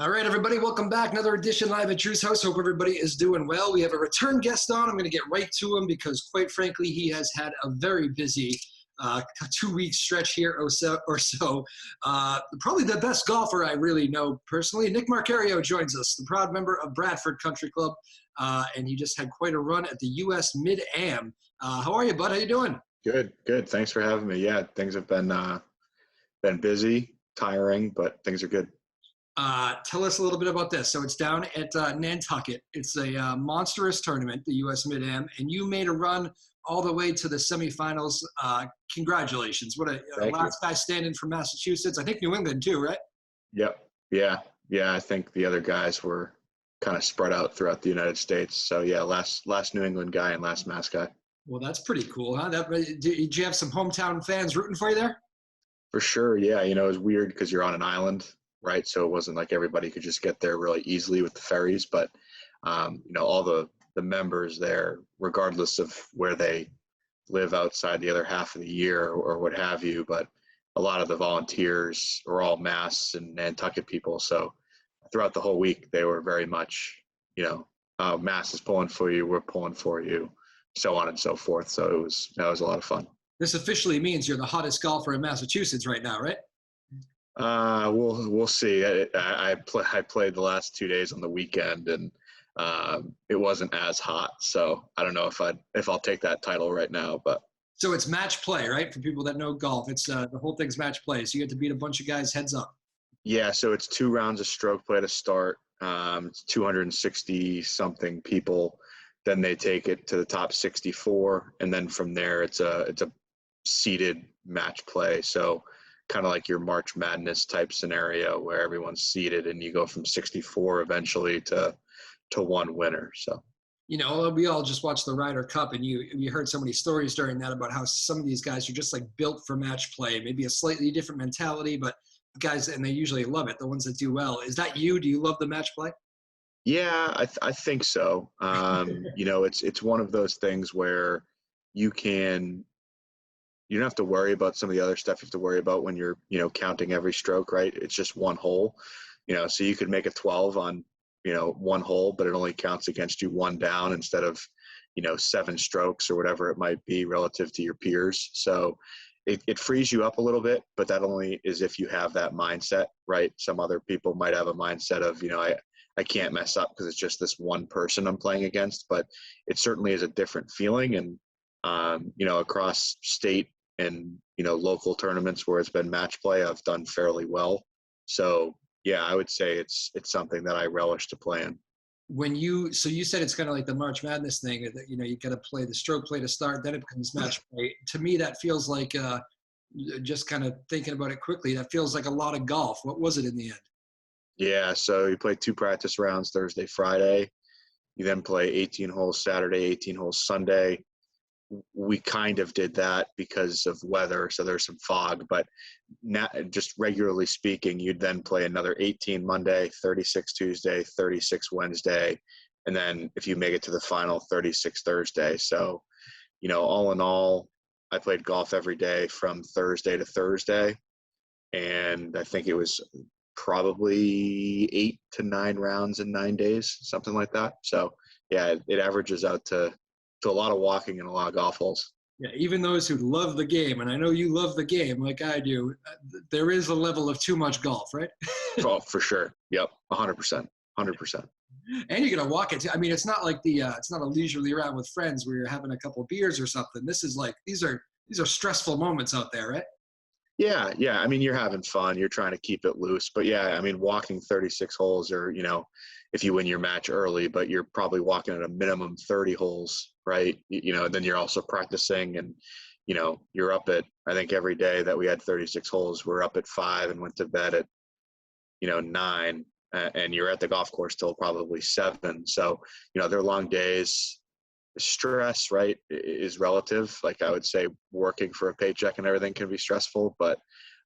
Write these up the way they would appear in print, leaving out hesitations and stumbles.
All right, everybody, welcome back. Another edition live at Drew's house. Hope everybody is doing well. We have a return guest on. I'm going to get right to him because, quite frankly, he has had a very busy 2-week stretch here or so. Probably the best golfer I really know personally. Nick Maccario joins us, the proud member of Bradford Country Club, and he just had quite a run at the U.S. MidAM. How are you, bud? How you doing? Good, good. Thanks for having me. Yeah, things have been busy, tiring, but things are good. Tell us a little bit about this. So it's down at Nantucket. It's a monstrous tournament, the U.S. Mid-Am, and you made a run all the way to the semifinals. Congratulations. What a Thank you. last guy standing from Massachusetts. I think New England too, right? Yep. Yeah. I think the other guys were kind of spread out throughout the United States. So yeah, last New England guy and last Mass guy. Well, that's pretty cool, huh? Did you have some hometown fans rooting for you there? For sure. Yeah. It was weird because you're on an island, right? So it wasn't like everybody could just get there really easily with the ferries, but all the members there, regardless of where they live outside the other half of the year or what have you, but a lot of the volunteers are all Mass and Nantucket people. So throughout the whole week, they were very much, Mass is pulling for you, we're pulling for you, so on and so forth. So that was a lot of fun. This officially means you're the hottest golfer in Massachusetts right now, right? We'll see. I played the last 2 days on the weekend, and it wasn't as hot. So I don't know if I'll take that title right now, but. So it's match play, right? For people that know golf, it's the whole thing's match play. So you get to beat a bunch of guys heads up. Yeah. So it's 2 rounds of stroke play to start. It's 260 something people. Then they take it to the top 64, and then from there it's a seeded match play. So kind of like your March Madness type scenario where everyone's seeded and you go from 64 eventually to one winner. So, we all just watched the Ryder Cup, and you heard so many stories during that about how some of these guys are just like built for match play, maybe a slightly different mentality, but guys, and they usually love it. The ones that do well. Is that you? Do you love the match play? Yeah, I think so. It's one of those things where you don't have to worry about some of the other stuff you have to worry about when you're, counting every stroke, right? It's just one hole, so you could make a 12 on, one hole, but it only counts against you one down instead of, 7 strokes or whatever it might be relative to your peers. So it frees you up a little bit, but that only is if you have that mindset, right? Some other people might have a mindset of, I can't mess up because it's just this one person I'm playing against, but it certainly is a different feeling. And, across state and, local tournaments where it's been match play, I've done fairly well. So yeah, I would say it's something that I relish to play in. So you said it's kind of like the March Madness thing that, you got to play the stroke play to start, then it becomes match play. To me, that feels like, just kind of thinking about it quickly, that feels like a lot of golf. What was it in the end? Yeah, so you play 2 practice rounds Thursday, Friday. You then play 18 holes Saturday, 18 holes Sunday. We kind of did that because of weather, so there's some fog, but not just regularly speaking, you'd then play another 18 Monday, 36 Tuesday, 36 Wednesday, and then if you make it to the final, 36 Thursday. So, all in all, I played golf every day from Thursday to Thursday, and I think it was probably 8 to 9 rounds in 9 days, something like that. So yeah, it averages out to a lot of walking and a lot of golf holes. Yeah, even those who love the game, and I know you love the game like I do, there is a level of too much golf, right? Oh, for sure. Yep, 100%. 100%. And you're gonna walk it. I mean, it's not like it's not a leisurely round with friends where you're having a couple beers or something. This is like these are stressful moments out there, right? Yeah. I mean, you're having fun. You're trying to keep it loose. But yeah, I mean, walking 36 holes or, if you win your match early, but you're probably walking at a minimum 30 holes, right? Then you're also practicing and, you're up at, I think every day that we had 36 holes, we're up at 5 and went to bed at, 9 and you're at the golf course till probably 7. So, they're long days. Stress, right, is relative. Like I would say working for a paycheck and everything can be stressful, but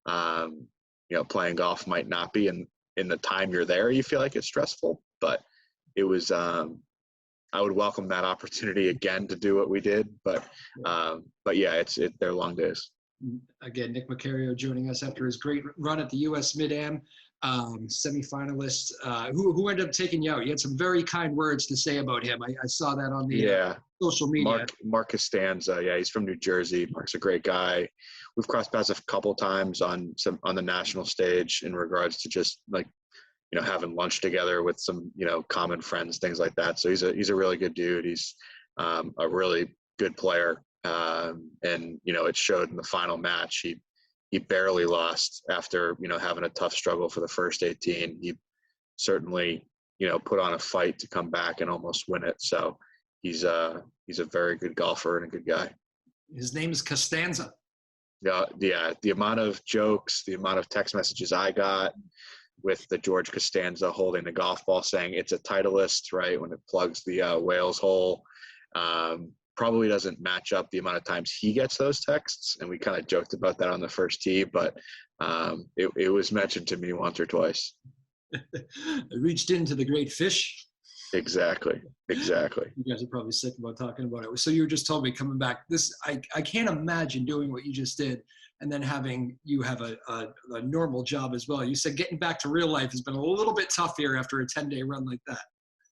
playing golf might not be. And in the time you're there, you feel like it's stressful, but it was, I would welcome that opportunity again to do what we did. But yeah, they're long days. Again, Nick Maccario joining us after his great run at the U.S. Mid-Am. semifinalist. Who ended up taking you out? You had some very kind words to say about him. I saw that on the Yeah. social media. Mark Costanza. Yeah, he's from New Jersey. Mark's a great guy. We've crossed paths a couple times on the national stage in regards to just like, having lunch together with some, common friends, things like that. So he's a really good dude. He's a really good player. And, it showed in the final match. He barely lost after, having a tough struggle for the first 18. He certainly, put on a fight to come back and almost win it. So he's a very good golfer and a good guy. His name is Costanza. Yeah. The amount of jokes, the amount of text messages I got with the George Costanza holding the golf ball saying it's a Titleist, right, when it plugs the Wales hole, probably doesn't match up the amount of times he gets those texts. And we kind of joked about that on the first tee, but it was mentioned to me once or twice. I reached into the great fish. Exactly. You guys are probably sick about talking about it. So you just told me coming back. I can't imagine doing what you just did and then having you have a normal job as well. You said getting back to real life has been a little bit tough here after a 10-day run like that.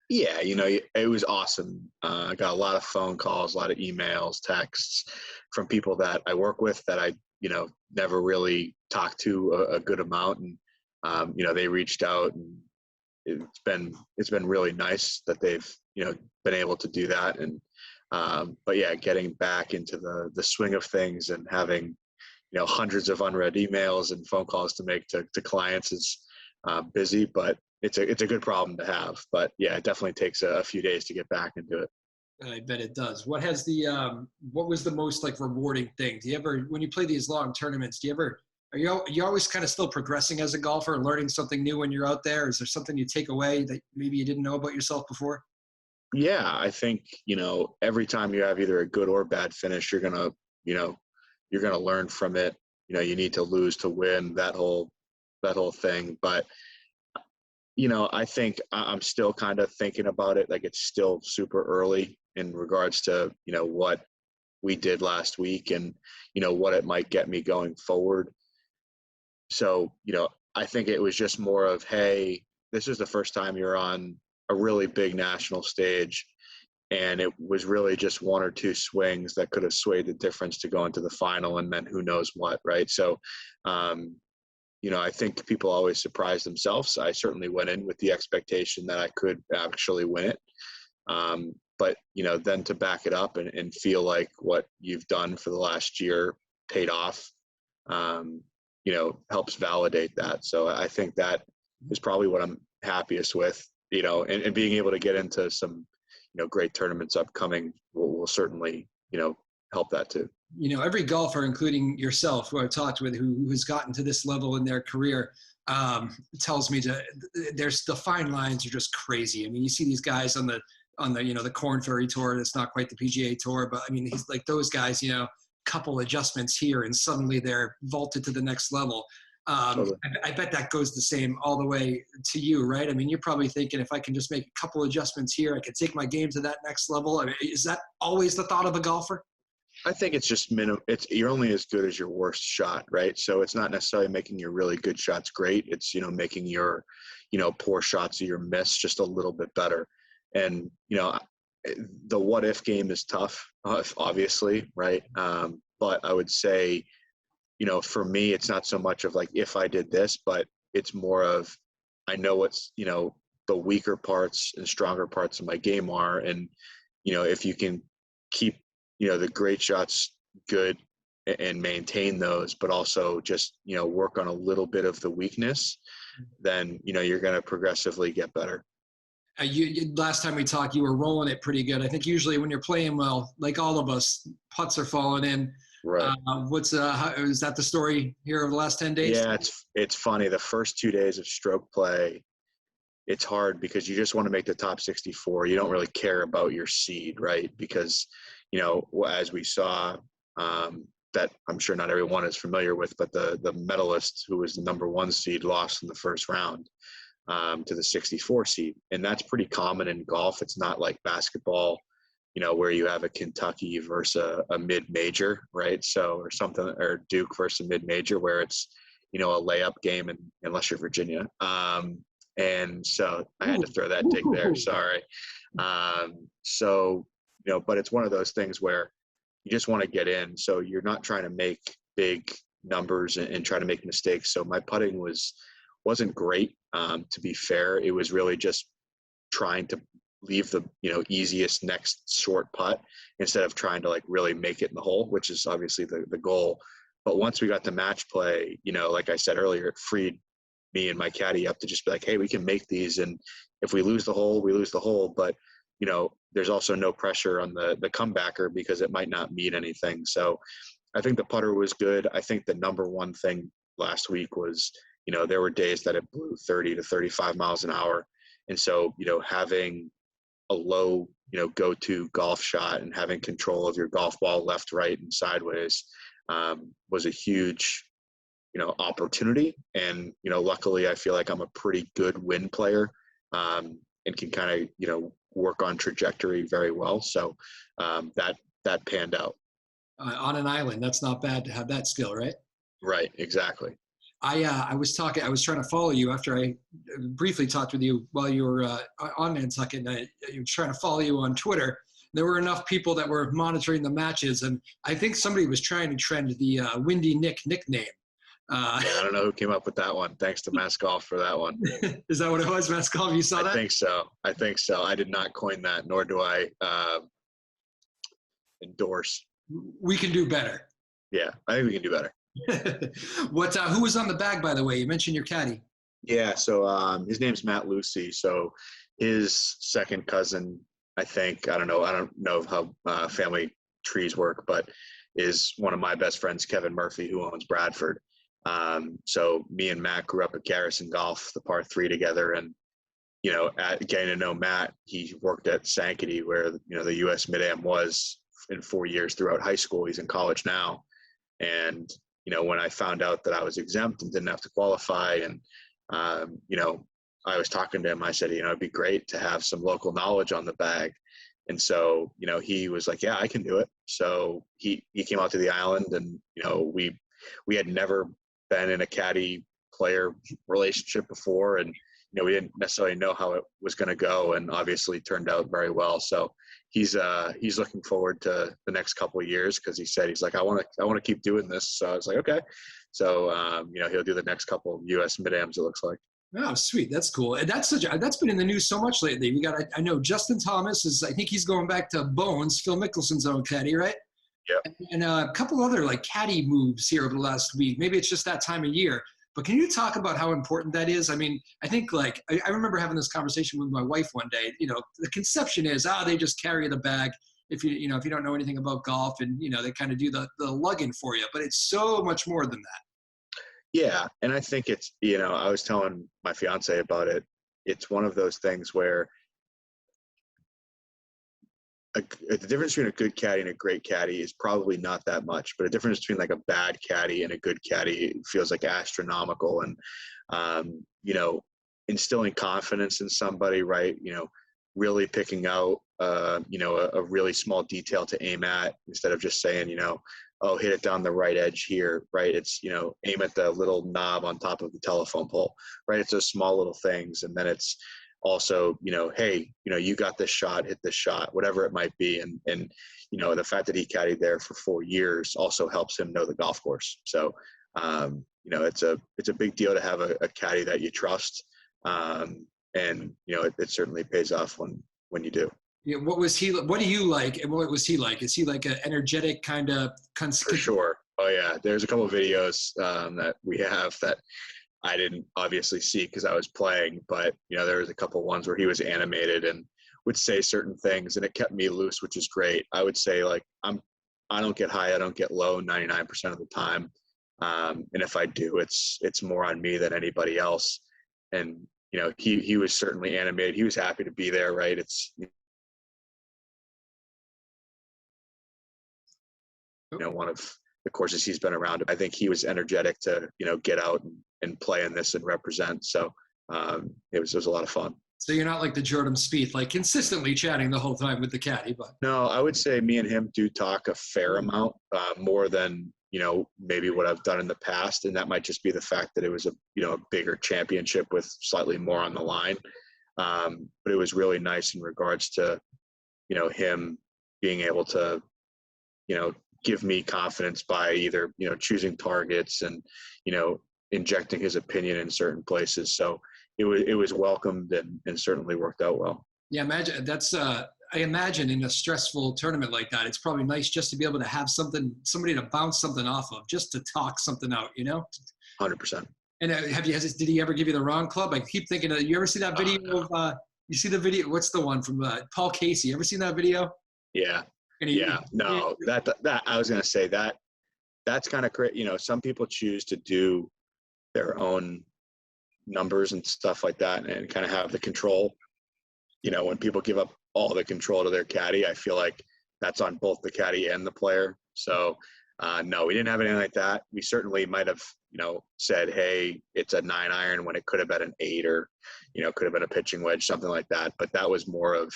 Yeah, it was awesome. I got a lot of phone calls, a lot of emails, texts from people that I work with that I, never really talked to a good amount. And, they reached out, and it's been really nice that they've, been able to do that. And, but yeah, getting back into the swing of things and having, hundreds of unread emails and phone calls to make to clients is busy, but it's a good problem to have. But yeah, it definitely takes a few days to get back into it. I bet it does. What was the most like rewarding thing? Do you ever, when you play these long tournaments, are you always kind of still progressing as a golfer and learning something new when you're out there? Is there something you take away that maybe you didn't know about yourself before? Yeah, I think, every time you have either a good or bad finish, you're going to learn from it. You need to lose to win, that whole thing. But, I think I'm still kind of thinking about it. Like, it's still super early in regards to, what we did last week and, what it might get me going forward. So, I think it was just more of, hey, this is the first time you're on a really big national stage. And it was really just one or two swings that could have swayed the difference to go into the final and then who knows what, right? So, I think people always surprise themselves. I certainly went in with the expectation that I could actually win it. But, then to back it up and feel like what you've done for the last year paid off, helps validate that. So I think that is probably what I'm happiest with, and being able to get into some, great tournaments upcoming will certainly, help that too. Every golfer, including yourself, who I've talked with, who has gotten to this level in their career, tells me there's the fine lines are just crazy. I mean, you see these guys on the the Corn Ferry Tour. That's not quite the PGA Tour, but I mean, he's like those guys. Couple adjustments here, and suddenly they're vaulted to the next level. Totally. I bet that goes the same all the way to you, right? I mean, you're probably thinking if I can just make a couple adjustments here, I can take my game to that next level. I mean, is that always the thought of a golfer? I think it's just you're only as good as your worst shot, right? So it's not necessarily making your really good shots great. It's, making your, poor shots or your miss just a little bit better. And, the what if game is tough, obviously, right? But I would say, for me, it's not so much of like, if I did this, but it's more of, I know what's, the weaker parts and stronger parts of my game are. And, if you can keep, the great shots good and maintain those, but also just, work on a little bit of the weakness, then, you're going to progressively get better. Last time we talked, you were rolling it pretty good. I think usually when you're playing well, like all of us, putts are falling in. Right. Is that the story here over the last 10 days? Yeah, it's funny. The first 2 days of stroke play, it's hard because you just want to make the top 64. You don't really care about your seed, right? Because, as we saw, that I'm sure not everyone is familiar with, but the medalist who was the number 1 seed lost in the first round to the 64 seed. And that's pretty common in golf. It's not like basketball, where you have a Kentucky versus a mid-major, right? So, or something, or Duke versus a mid-major, where it's, a layup game, unless you're Virginia. And so I had to throw that dig there. Ooh. Sorry. So, but it's one of those things where you just want to get in. So you're not trying to make big numbers and try to make mistakes. So my putting wasn't great. To be fair, it was really just trying to leave the easiest next short putt instead of trying to like really make it in the hole, which is obviously the goal. But once we got to match play, like I said earlier, it freed me and my caddy up to just be like, hey, we can make these, and if we lose the hole, we lose the hole. But there's also no pressure on the comebacker because it might not mean anything. So I think the putter was good. I think the number one thing last week was, there were days that it blew 30 to 35 miles an hour. And so, having a low, go-to golf shot and having control of your golf ball left, right, and sideways was a huge, opportunity. And, luckily I feel like I'm a pretty good wind player and can kind of, work on trajectory very well. So that panned out. On an island, that's not bad to have that skill, right? Right, exactly. I was trying to follow you after I briefly talked with you while you were on Nantucket, and I was trying to follow you on Twitter. There were enough people that were monitoring the matches, and I think somebody was trying to trend the Windy Nick nickname. Yeah, I don't know who came up with that one. Thanks to Mass Golf for that one. Is that what it was, Mass Golf? You saw that? I think so. I did not coin that, nor do I endorse. We can do better. Yeah, I think we can do better. Who was on the bag, by the way? You mentioned your caddy. Yeah, so his name's Matt Lucy. So his second cousin, I think, I don't know how family trees work, but is one of my best friends, Kevin Murphy, who owns Bradford. So me and Matt grew up at Garrison Golf, the par 3 together. And, getting to know Matt, he worked at Sankaty, where, the U.S. MidAM was in 4 years throughout high school. He's in college now. And, when I found out that I was exempt and didn't have to qualify, and, I was talking to him, I said, it'd be great to have some local knowledge on the bag. And so, he was like, yeah, I can do it. So he came out to the island, and, we had never been in a caddy player relationship before. And, we didn't necessarily know how it was going to go, and obviously turned out very well. So he's looking forward to the next couple of years, because he's like, I want to keep doing this. So I was like, okay. So, he'll do the next couple of US MidAMs, it looks like. Oh, sweet. That's cool. And that's been in the news so much lately. I know Justin Thomas I think he's going back to Bones, Phil Mickelson's own caddy, right? Yeah. And a couple other like caddy moves here over the last week. Maybe it's just that time of year. But can you talk about how important that is? I mean, I think I remember having this conversation with my wife one day. The conception is, they just carry the bag if you don't know anything about golf, and they kind of do the lugging for you. But it's so much more than that. Yeah, and I think it's, I was telling my fiance about it. It's one of those things where the difference between a good caddy and a great caddy is probably not that much, but a difference between like a bad caddy and a good caddy feels like astronomical. And, instilling confidence in somebody, right? Really picking out, a really small detail to aim at, instead of just saying, hit it down the right edge here, right? It's, aim at the little knob on top of the telephone pole, right? It's those small little things. And then it's also, hey, you got this shot, hit this shot, whatever it might be. And the fact that he caddied there for 4 years also helps him know the golf course. So, it's a big deal to have a caddy that you trust. And, it certainly pays off when you do. Yeah, what do you like, and what was he like? Is he like an energetic kind of? For sure. Oh yeah, there's a couple of videos that we have that I didn't obviously see because I was playing, but there was a couple ones where he was animated and would say certain things, and it kept me loose, which is great. I would say like I don't get high, I don't get low 99% of the time, and if I do, it's more on me than anybody else. And he was certainly animated. He was happy to be there, right? It's one of the courses he's been around. I think he was energetic to get out and play in this and represent. So it was a lot of fun. So you're not like the Jordan Spieth, like consistently chatting the whole time with the caddy, but No, I would say me and him do talk a fair amount, more than, maybe what I've done in the past. And that might just be the fact that it was a bigger championship with slightly more on the line. But it was really nice in regards to, him being able to, give me confidence by either, choosing targets and, injecting his opinion in certain places. So it was welcomed and certainly worked out well. yeah, imagine that's I imagine in a stressful tournament like that, it's probably nice just to be able to have somebody to bounce something off of, just to talk something out, 100%. And did he ever give you the wrong club? I keep thinking, you ever see that video No. of, you see the video, what's the one from Paul Casey? Ever seen that video? Yeah. And Yeah. No, that I was going to say that's kind of great. Some people choose to do their own numbers and stuff like that and kind of have the control. When people give up all the control to their caddy, I feel like that's on both the caddy and the player. So, no, we didn't have anything like that. We certainly might have, said, hey, it's a 9-iron when it could have been an 8, or, could have been a pitching wedge, something like that. But that was more of,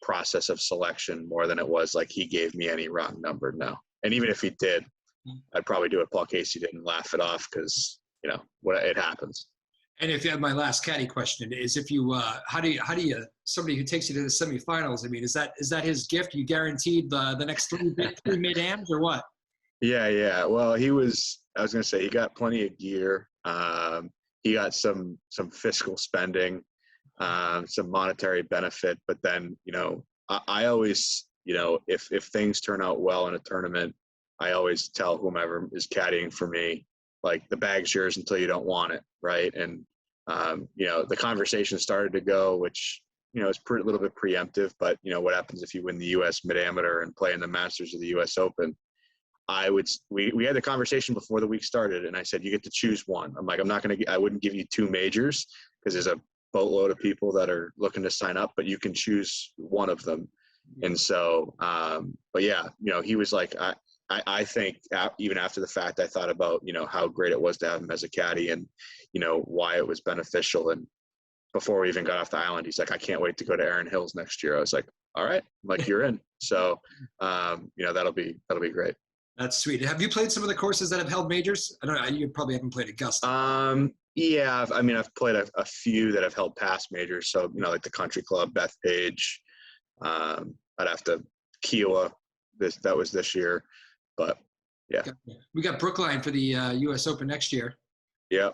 process of selection more than it was like he gave me any wrong number. No. And even if he did, I'd probably do what Paul Casey did and laugh it off because, what it happens. And if you have my last caddy question is, if you, how do you, somebody who takes you to the semifinals, I mean, is that his gift? You guaranteed the next three MidAMs or what? Yeah. Well, I was going to say, he got plenty of gear. He got some fiscal spending, some monetary benefit, but then, I always, if things turn out well in a tournament, I always tell whomever is caddying for me, like, the bag's yours until you don't want it. Right. And, the conversation started to go, which, is a little bit preemptive, but, what happens if you win the U.S. Mid-Amateur and play in the Masters of the U.S. Open? We had the conversation before the week started, and I said, you get to choose one. I'm like, I wouldn't give you 2 majors because there's a boatload of people that are looking to sign up, but you can choose one of them. And so, but yeah, he was like, I think even after the fact, I thought about, how great it was to have him as a caddy and, why it was beneficial. And before we even got off the island, he's like, I can't wait to go to Erin Hills next year. I was like, all right, I'm like, you're in. So, that'll be great. That's sweet. Have you played some of the courses that have held majors? I don't know. You probably haven't played Augusta. Yeah. I've played a few that have held past majors. So, like the Country Club, Bethpage. I'd have to Kiowa. That was this year. But yeah, we got Brookline for the U.S. Open next year. Yeah,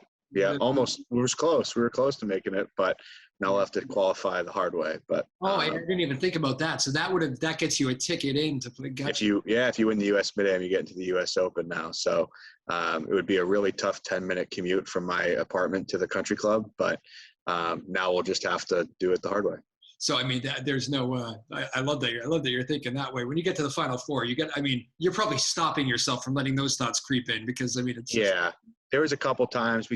almost. We were close. We were close to making it, but now we'll have to qualify the hard way. But I didn't even think about that. So that gets you a ticket in to play. Gotcha. If you win the U.S. Mid-Am, you get into the U.S. Open now. So it would be a really tough 10-minute commute from my apartment to the Country Club, but now we'll just have to do it the hard way. So, I mean, there's no, I love that. I love that you're thinking that way. When you get to the Final Four, you're probably stopping yourself from letting those thoughts creep in because, it's. Yeah. There was a couple times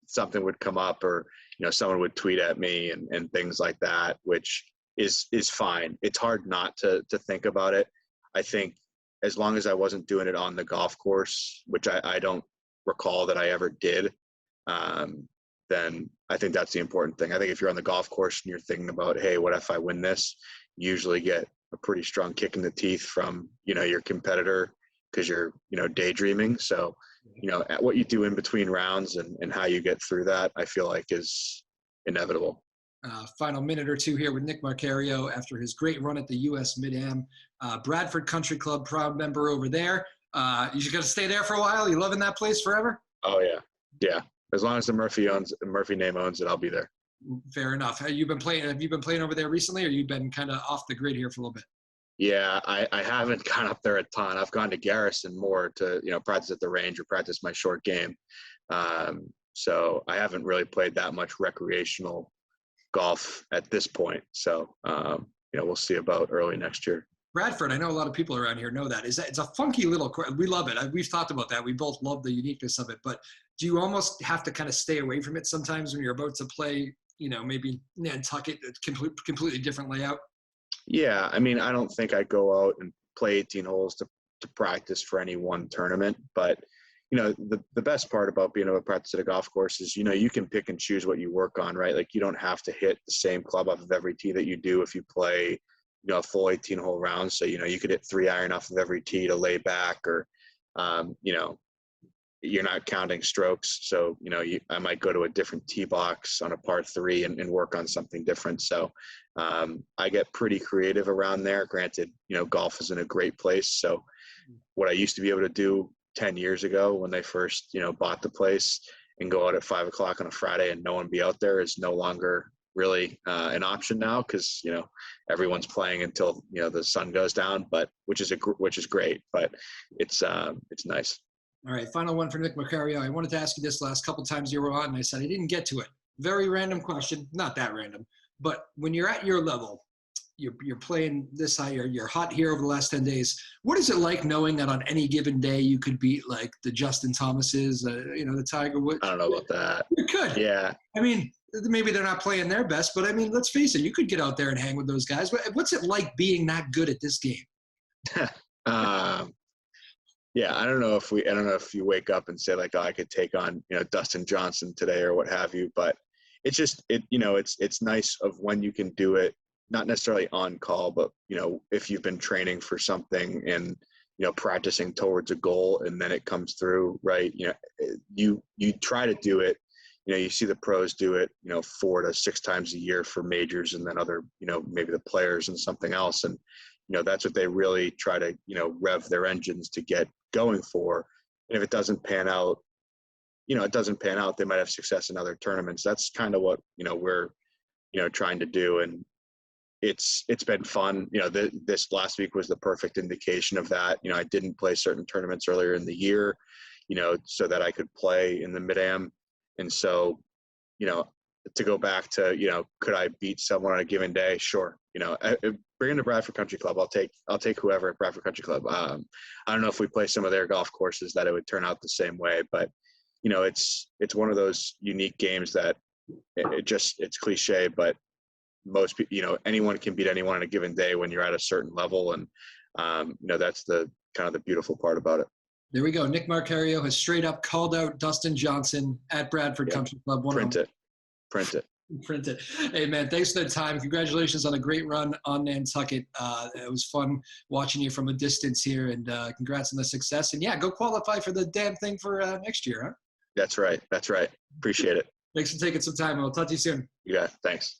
something would come up or, someone would tweet at me and things like that, which is fine. It's hard not to think about it. I think as long as I wasn't doing it on the golf course, which I don't recall that I ever did, then I think that's the important thing. I think if you're on the golf course and you're thinking about, hey, what if I win this? You usually get a pretty strong kick in the teeth from, your competitor because you're, daydreaming. So, what you do in between rounds and how you get through that, I feel like is inevitable. Final minute or two here with Nick Maccario after his great run at the U.S. Mid-Am. Bradford Country Club, proud member over there. You just got to stay there for a while? You loving that place forever? Oh, yeah. Yeah. As long as the Murphy name owns it, I'll be there. Fair enough. Have you been playing over there recently, or you've been kind of off the grid here for a little bit? Yeah, I haven't gone up there a ton. I've gone to Garrison more to, practice at the range or practice my short game. So I haven't really played that much recreational golf at this point. So, we'll see about early next year. Bradford, I know a lot of people around here know that. It's a funky little course. We love it. We've talked about that. We both love the uniqueness of it. But do you almost have to kind of stay away from it sometimes when you're about to play, maybe Nantucket, completely different layout? Yeah, I don't think I go out and play 18 holes to practice for any one tournament. But, the best part about being able to practice at a golf course is, you can pick and choose what you work on, right? Like you don't have to hit the same club off of every tee that you do if you play, a full 18-hole round. So, you could hit 3-iron off of every tee to lay back, or, you're not counting strokes. So, I might go to a different tee box on a par 3 and work on something different. So I get pretty creative around there. Granted, golf is in a great place. So what I used to be able to do 10 years ago when they first, bought the place and go out at 5 o'clock on a Friday and no one be out there is no longer really an option now, because, everyone's playing until, the sun goes down, but which is great, but it's nice. All right, final one for Nick Maccario. I wanted to ask you this last couple times you were on, and I said I didn't get to it. Very random question, not that random, but when you're at your level, you're playing this high, you're hot here over the last 10 days. What is it like knowing that on any given day you could beat like the Justin Thomases, the Tiger Woods? I don't know about that. You could. Yeah. I mean, maybe they're not playing their best, but I mean, let's face it, you could get out there and hang with those guys. What's it like being that good at this game? Yeah, I don't know if you wake up and say like, oh, I could take on, Dustin Johnson today or what have you, but it's just, it's nice of when you can do it, not necessarily on call, but, if you've been training for something and, practicing towards a goal and then it comes through, right? You try to do it, you see the pros do it, 4 to 6 times a year for majors, and then other, maybe the players and something else. And, that's what they really try to, rev their engines to get going for. And if it doesn't pan out, they might have success in other tournaments. That's kind of what, we're, trying to do. And it's been fun. This last week was the perfect indication of that. I didn't play certain tournaments earlier in the year, so that I could play in the MidAM. And so, to go back to, could I beat someone on a given day? Sure. Bring in to Bradford Country Club. I'll take whoever at Bradford Country Club. I don't know if we play some of their golf courses that it would turn out the same way, but it's one of those unique games that it's cliche, but most people, anyone can beat anyone on a given day when you're at a certain level. And, that's the kind of the beautiful part about it. There we go. Nick Maccario has straight up called out Dustin Johnson at Bradford Country Club. Print it. Print it. Hey, man, thanks for the time. Congratulations on a great run on Nantucket. It was fun watching you from a distance here, and congrats on the success. And, yeah, go qualify for the damn thing for next year, huh? That's right. Appreciate it. Thanks for taking some time. I'll talk to you soon. Yeah, thanks.